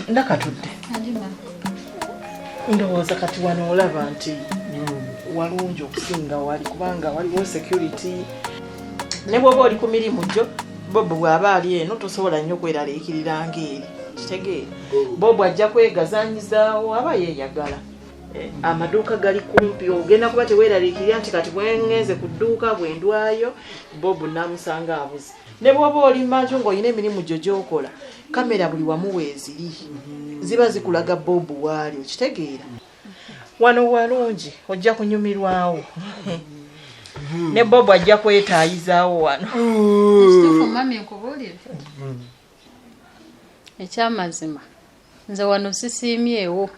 Nakatudde. Ndowooza kati wano olaba nti walungi okusinga wali kubanga waliwo security. Ne bw'oba oli ku mirimu gyo, Bob bw'aba ali eno tosobola nnyo kweraliikirira ng'eri. Kitegeera. Bob ajja kwegazanyizaawo aba yeeyagala. Amaduuka gali kumpi ogenda kuba teweeraliikirira nti kati bwengenze ku dduuka bwendwayo Bob namusanga abuze. Ne bw'oba oli manju ng'olina emirimu gyo gy'okola, kamera buli wamu weeziri. Ziba zikulaga Bob waali okitegeera. Wano walungi ojja kunyumirwawo. Ne Bob ajja kwetaayizaawo wano. Kituufu mami nkubuulire. Ekyamazima nze wano sisiimyewo.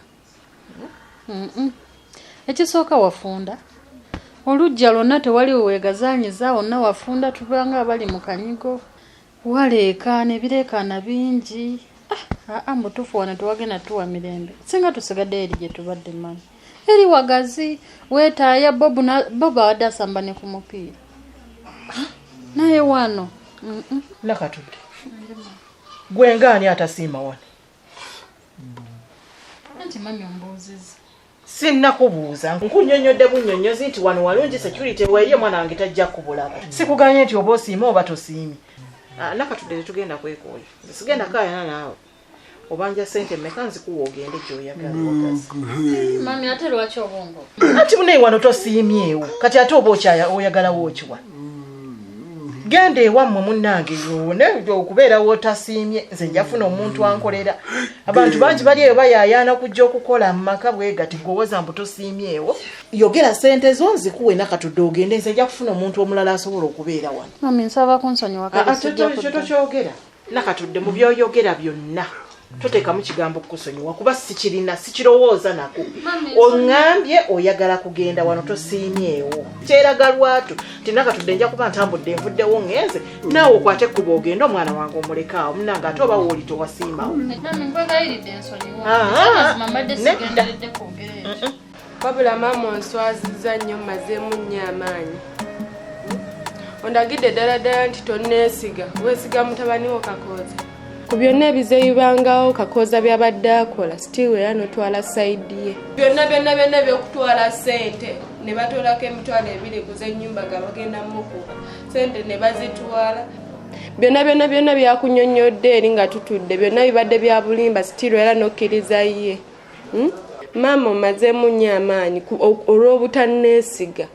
Ekisooka wafunda. Olujja lwonna tewaliwo weegazanyiza wonna wafunda tubanga abali mu kanyigo. Waleekaana ebireekaana bingi. Mutuufu wano tewagenda tuwa mirembe. Singa tusigadde eri gye tubadde mami. Eri wagazi weetaaya Bob awadde asamba ne ku mupiira. Naye wano. Nakatudde. Gwe ngaani atasiima wano? Anti mami ombuuziza. Sinnakubuuza. Nkunnyonnyodde bunnyonnyozi nti wano walungi security weeriye mwana wange tajja kubulako. Sikuganye nti oba osiima oba tosiimi. Nakatudde tetugenda kwekooya. Sigenda kaayana naawe. Obanja sente mmeka nzikuwa ogende gy'oyagala wagazi. Mami ate lwaki obongo? Anti munaye wano tosiimyewo. Kati ate oba oyagalawo okiwa. Genda ewammwe munnange yoone okubeerawo otasiimye nze njafuna omuntu ankolera. Abantu bangi bali eyo bayaayaana kujja okukola mu maka bwe gati gwowoza mbu tosiimyewo. Yogera sente zo nzikuwe Nakatudde ogende nze nja kufuna omuntu omulala asobola okubeera wano. Mami nsaba kunsonyiwa kale sijja kudda. Tokyogera. Nakatudde mu byoyogera byonna. Toteekamu kigambo kukusonyiwa kuba sikirina sikirowooza nako. Oŋŋambye oyagala kugenda wano tosiimyewo. Kyeraga lwatu nti Nakatudde nja kuba ntambudde nvuddewo ngenze naawe okwate ekkubo ogenda omwana wange omulekaawo munnange ate oba wooli towasiimawo. Wabula maama onswazizza nnyo mmazeemu nnyo amaanyi. Ondagidde ddala ddala nti tonneesiga weesiga mutabani wo Kakooza. Ku byonna ebizeebibangawo Kakooza byabadde akola still era notwala sayidi ye. Byonna by'okutwala ssente ne batoolako emitwalo 2 ku z'ennyumba nga bagenda mukuba ssente ne bazitwala. Byonna byakunnyonnyodde eri nga tutudde byonna bibadde bya bulimba still era nokkiriza ye. Maama omazeemu nnyo amaanyi olw'obutanneesiga.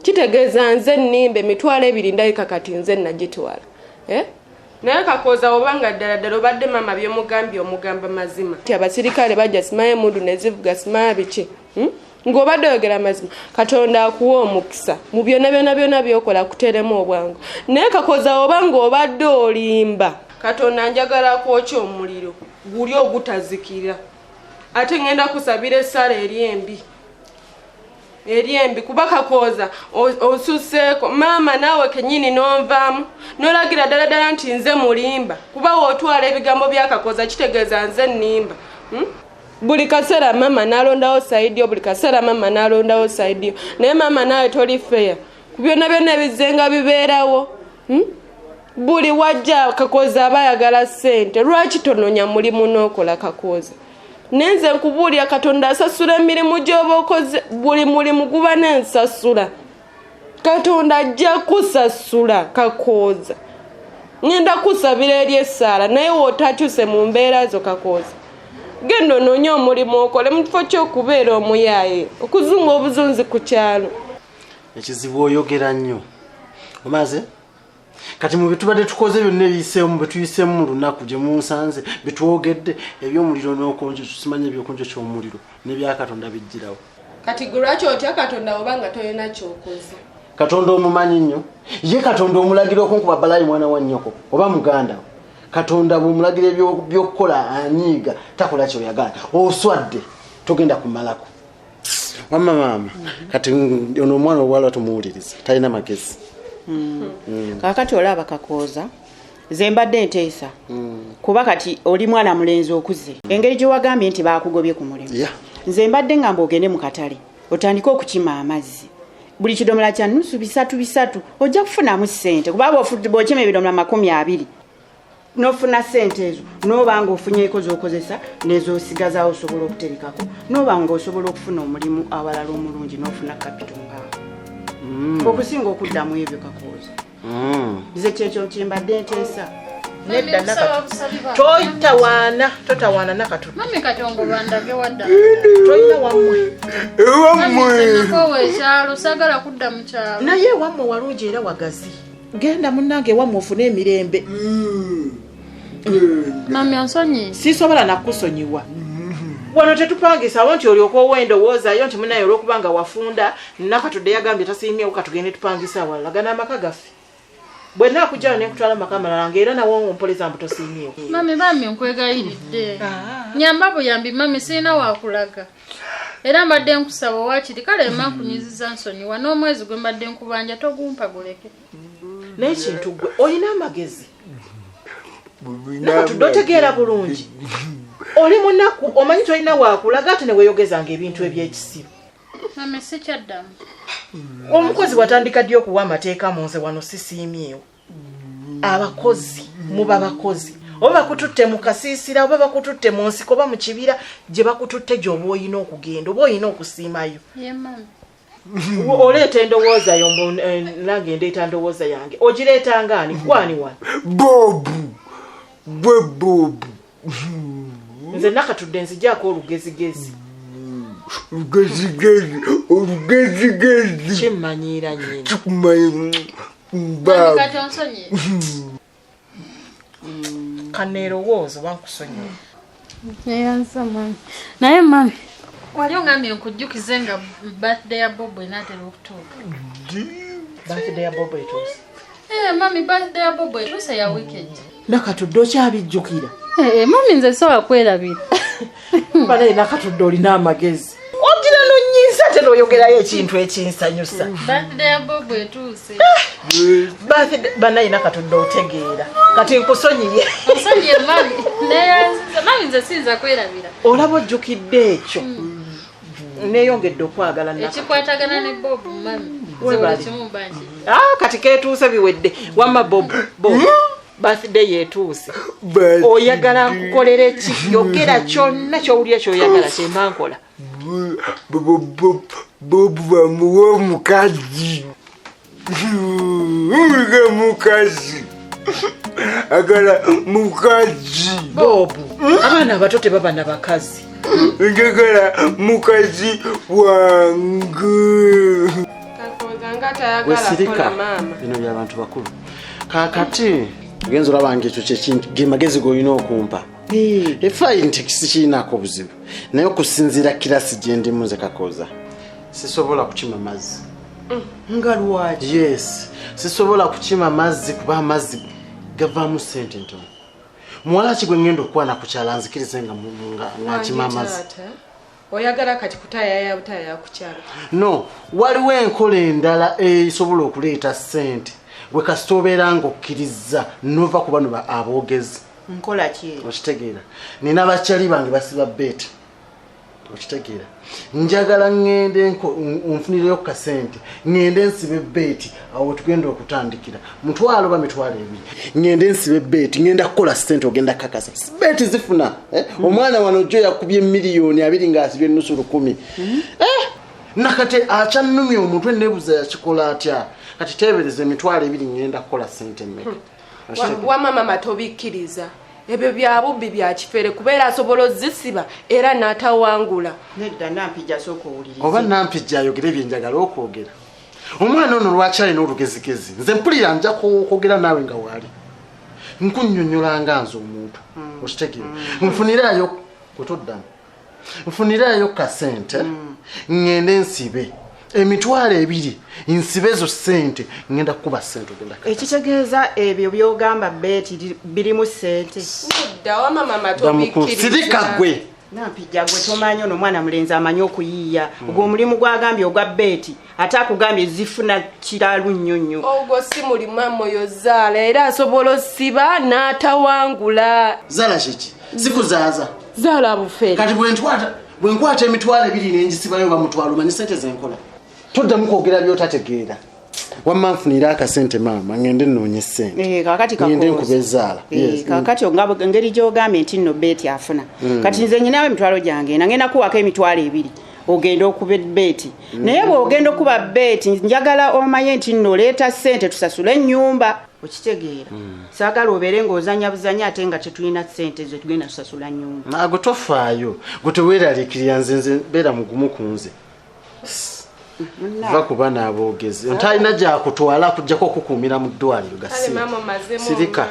Kitegeeza nze nnimba emitwalo 2 ndabika kati nze nagitwala. Naye Kakooza obanga ddala obadde maama by'omugambye omugamba mazima. Ti abasirikale bajja simaye mundu ne zivuga simaya biki. Ng'obadde oyogera mazima Katonda akuwa omukisa mu byonna byokola kuteremu obwangu. Naye Kakooza obanga obadde olimba Katonda njagala kwokya omuliro guli ogutazikira. Ate ngenda kusabira essala eryembi kuba Kakooza osusseeko maama naawe kennyini n'onvaamu n'olagira ddala nti nze mulimba kuba wootwala ebigambo bya Kakooza kitegeeza nze nnimba. Buli kaseera maama n'alondawo sayidiyo naye maama naawe toli feya ku byonna ebizenga bibeerawo. Buli wajja Kakooza aba ayagala ssente. Lwaki tononya mulimu n'okola Kakooza? Nenze nkubuulira Katonda asasula emirimu gy'oba okoze. Buli mulimu guba n'ensasula. Katonda ajja kusasula Kakooza. Ngenda kusabira eri essaala naye wootakyuse mu mbeera zo Kakooza. Genda onoonye omulimu okole mu kifo ky'okubeera omuyaaye okuzunga obuzunzi ku kyalo. Ekizibu oyogera nnyo. Omaze? Kati mu bitubadde tukoze byonna ebiyiseemu betuyiseemu mu lunaku gye munsanze bitwogedde eby'omuliro n'okonjo tusimanye ebyokonjo ky'omuliro n'ebya Katonda bijjirawo. Kati gwe lwaki otya Katonda obanga toyina kyokoze? Katonda omumanyi nnyo. Ye Katonda omulagira okunkuba balayi mwana wa nnyoko oba muganda we. Katonda bw'omulagira by'okukola anyiiga takola ky'oyagala. Oswadde togenda kumalako. Maama kati ono omwana owala tumuwuliriza talina magezi. Kakati olaba Kakooza ze mbadde nteesa kuba kati oli mwana mulenzi okuze engeri gye wagambye nti baakugobye ku mulimu. Nze mbadde ngamba ogende mu katale otandike okukima amazzi buli kidomola kya nusu 3 ojja kufunamu ssente kuba bw'okima ebidomola 20 nofuna sente ezo noba nga ofunyeeko z'okozesa nezosigazawo osobola okuterekako noba nga osobola okufuna omulimu awalala omulungi nofuna kapito ngaawo okusinga okuddamu ebyo kakooza nze kyekyo kimbadde nteesa nedda totawaana nakatu mami katongo bandage wadda toyina wammwe ekyalo sagala kudda mu kyalo naye wammwe walungi era wagazi genda munnange wammwe ofune emirembe mami onsonyi sisobola nakusonyiwa wano tetupangisa awo nti olyoka owendowoozayo nti munaye olwokubanga wafunda nakatudde yagambye tasiimyewo katugende tupangisa awalala gana amaka gaffe bwe nakujjayo nekutwala amaka malala ngaera nawo ompoleza mbu tosiimyewo mami nkwegayiridde nyamba buyambi mami sirina wakulaga era mbadde nkusaba wakiri kale ema nkunyiziza nsonyiwa n'omwezi gwe mbadde nkubanja togumpaguleke naye kintu gwe olina amagezi nakatudde otegeera bulungi oli munaku omanyi tolina wakulaga ate neweeyogezanga ebintu ebyekisibo mami sikyaddamu omukozi watandika ddi okuwa amateeka mu nze wano sisiimyewo abakozi muba bakozi oba bakututte mu kasiisira oba bakututte mu nsiko oba mu kibira gye bakututte gy'oba olina okugenda oba olina okusiimayo ye mami oleeta endowooza yo nange ndeeta ndowooza yange ogireetanga ani gwani wano bobu nze nakatudde nzijaako olugezigezi olugezigezi kimmanyiira nyina kikumanyi mami kati onsonyi kaneerowooza oba nkusonyiwa neyanza mami naye mami wali ongambye nkujjukize nga birthday ya bobo enaatera okutuuka birthday ya bobo etuuse mami birthday ya bobo etuuse ya weekend nakatudde okyabijjukira mami nze sobola kwerabira kuba naye nakatudde olina amagezi ogira nonyinza ate noyogerayo ekintu ekinsanyusa birthday ya bobo etuuse banaye nakatudde otegeera kati nkusonyiye onsonyiye mami neyanziza mami nze siyinza kwerabira olaba ojjukidde ekyo neeyongedde okwagala ekikwatagana ne bobo mami kimubanji kati ketuuse biwedde wamma bobo birthday yetuuse oyagala nkukolere ki yogera kyonna kyowulira kyoyagala kyemba nkola bobu bamuwa omukazi mukazi agala mukazi bobu abaana abato tebaba na bakazi njagala mukazi wange wesirika bino byabantu bakulu kakati genzo labange ekyo kyekintu gemagezi golina okumpa efayini tekisikirinako obuzibu naye okusinziira kirasi gye ndimu nze Kakooza sisobola kukima mazzi nga lwaki yes sisobola kukima mazzi kuba amazzi gavaamu ssente ntono muwala ki gwe ngenda okwana ku kyala nzikirize nga nkima amazzi oyagala kati kutaya butaya kukyala no waliwo enkola endala esobola okuleeta ssente gwe kasita obeera ng'okkiriza nova ku bano aboogezi nkola ki okitegeera nina bakyali bange basiba beeti okitegeera njagala ngende onfunireyo ku kasente ngende nsibe beeti awo tugenda okutandikira mutwalo ba mitwalo ebiri ngende nsibe beeti ngenda kukola ssente ogenda kakasa beeti zifuna omwana wano jjo yakubye miliyoni 2 ng'asibye nusu 10 nakate akyannumya omutwe nebuza yakikola atya kati tebereze mitwalo 2 ngenda kukola ssente mmeka wamma mama tobikkiriza ebyo byabubbi bya kifere kubeera asobola ozisiba era n'atawangula nedda nampijja sooka owuliriza oba nampijja ayogere byenjagala okwogera omwana ono lwaki alina olugezigezi nze mpulira nja kwogera naawe nga waali nkunnyonnyola nga nze omuntu okitegeera nfunirayo kwetoddamu nfunirayo kasente ngende nsibe emitwalo 2 nsibe zo ssente ngenda kukuba ssente ogenda ekitegeeza ebyo byogamba beeti birimu ssente ddawa mama tobikkiriza gwe nampijja gwe tomanyi ono mwana mulenzi amanyi okuyiiya ogwo omulimu gwagambye ogwa beeti ate akugambye zifuna kiralu nnyo nnyo ogwo si mulimu amoyo zaala era asobola osiba n'atawangula zaala kiki sikuzaaza zaala bufere kati bwenkwata emitwalo 2 nenjisibayo bamutwalo manyi ssente zenkola toddamu kwogera byotategeera wamma nfunira akasente maama ngende nnoonye ssente kakati ngende nkubezaala kakati engeri gy'ogambye nti nno beeti afuna kati nze nyinawo emitwalo gyange nagenda kuwako emitwalo 2 ogenda okuba beeti naye bw'ogenda okuba beeti njagala omanye nti nno leeta ssente tusasule ennyumba okitegeera saagala obeere ng'ozanya buzanya ate nga tetulina ssente ze tugenda tusasula nnyumba ago tofaayo gwe teweeraliikirira nze beera mugumu ku nze va kuba n'aboogezi ntalina gyakutwala kujjako okukuumira mu ddwaliro gasirika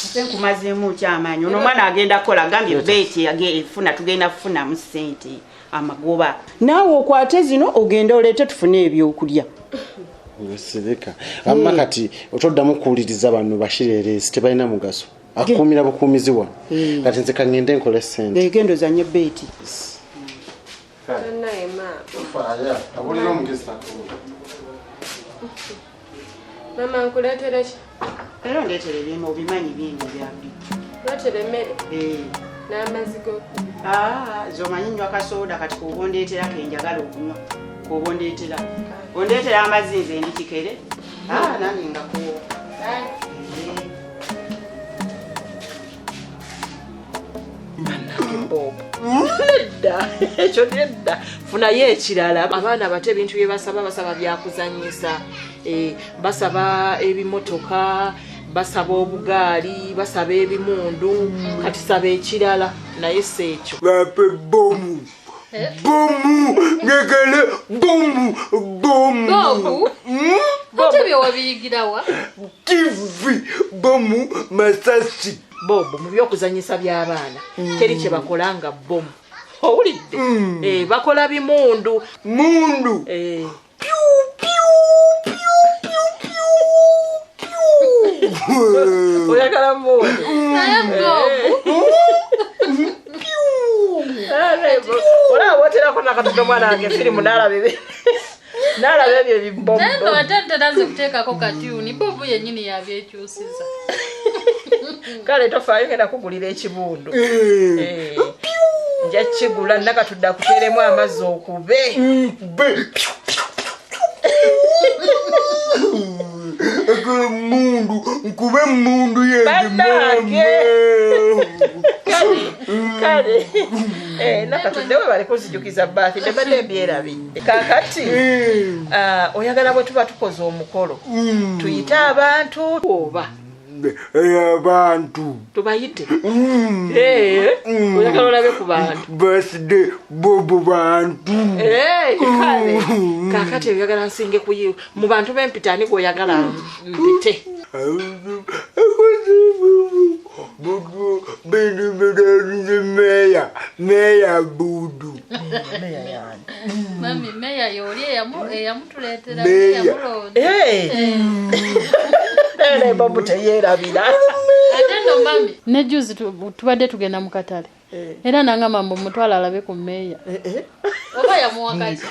ate nkumazeemu kyamaanyi ono omwana agenda kukola gambye beeti efuna tugenda kufunamu ssente amagoba naawe okwate zino ogenda oleete tufune ebyokulya sirika amma kati otoddamu kuwuliriza bano bashirereesi tebalina mugaso akuumira bukuumizi wano kati nze kangende nkole ssente egenda ozanye beeti mama nkuleetera ki era ondeetera ebyema obimanyi bingi byabuli leetera emmere n'amazzi zomanyi nywa kasooda kati kuba ondeetera kenjagala okunywa kuba ondeetera ondeetera amazzi nze ndi kikere nange nga kuwo nedda ekyo nedda funayo ekirala abaana bato ebintu bye basaba byakuzanyisa basaba ebimotoka basaba obugaali basaba ebimundu kati saba ekirala naye si ekyo bape bomu njagala bomu ate byewabiyigirawa TV bomu masasi bobo mu byokuzanyisa by'abaana teri kye bakola nga bomu owulidde bakola bimundu oyagala muwone olaba oterako nakatoto mwana wange firimu n'alaba ebyo ebibomu naye ate nteraze kuteekako katyuni bobu yennyini yabyekyusiza kale tofaayo ngenda kugulira ekibundu nja kigula nakatudde akuteeremu amazzi okube mundu nkube mundu yenge kale nakatudde we bali kuzijukiza baathi tebadde ebyerabidde kakati oyagala bwe tuba tukoze omukolo tuyite abantu oba abantu tubayite oyagala olabe ku bantu birthday bobo bantu kale kakati oyagala nsinge kuyi mu bantu b'empitani gweoyagala mpite meya budu mami meya yoli eyamutuleetera eyamulonda ene bobu teyerabira ate no mami ne juzi tubadde tugenda mu katale era nangamba mbu mutwala alabe ku meya oba yamuwakazi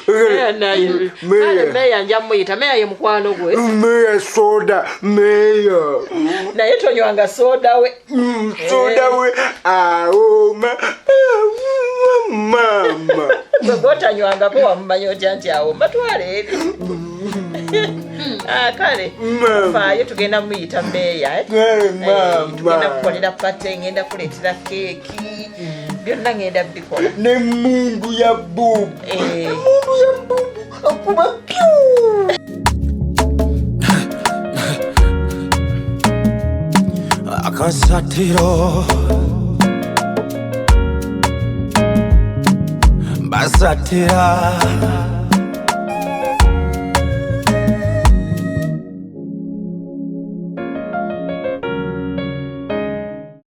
meya nja muyita meya ye mukwano gwe meya soda meya naye tonywanga soda we awoma mama gwegotanywangako wamumanya otya nti awoma twale eri kale faayo tugenda muyita meya tugenda kukolera pate ngenda kuleetera keeki byonna ngenda bikola nemundu ya bubu akuba AKASATTIRO basatira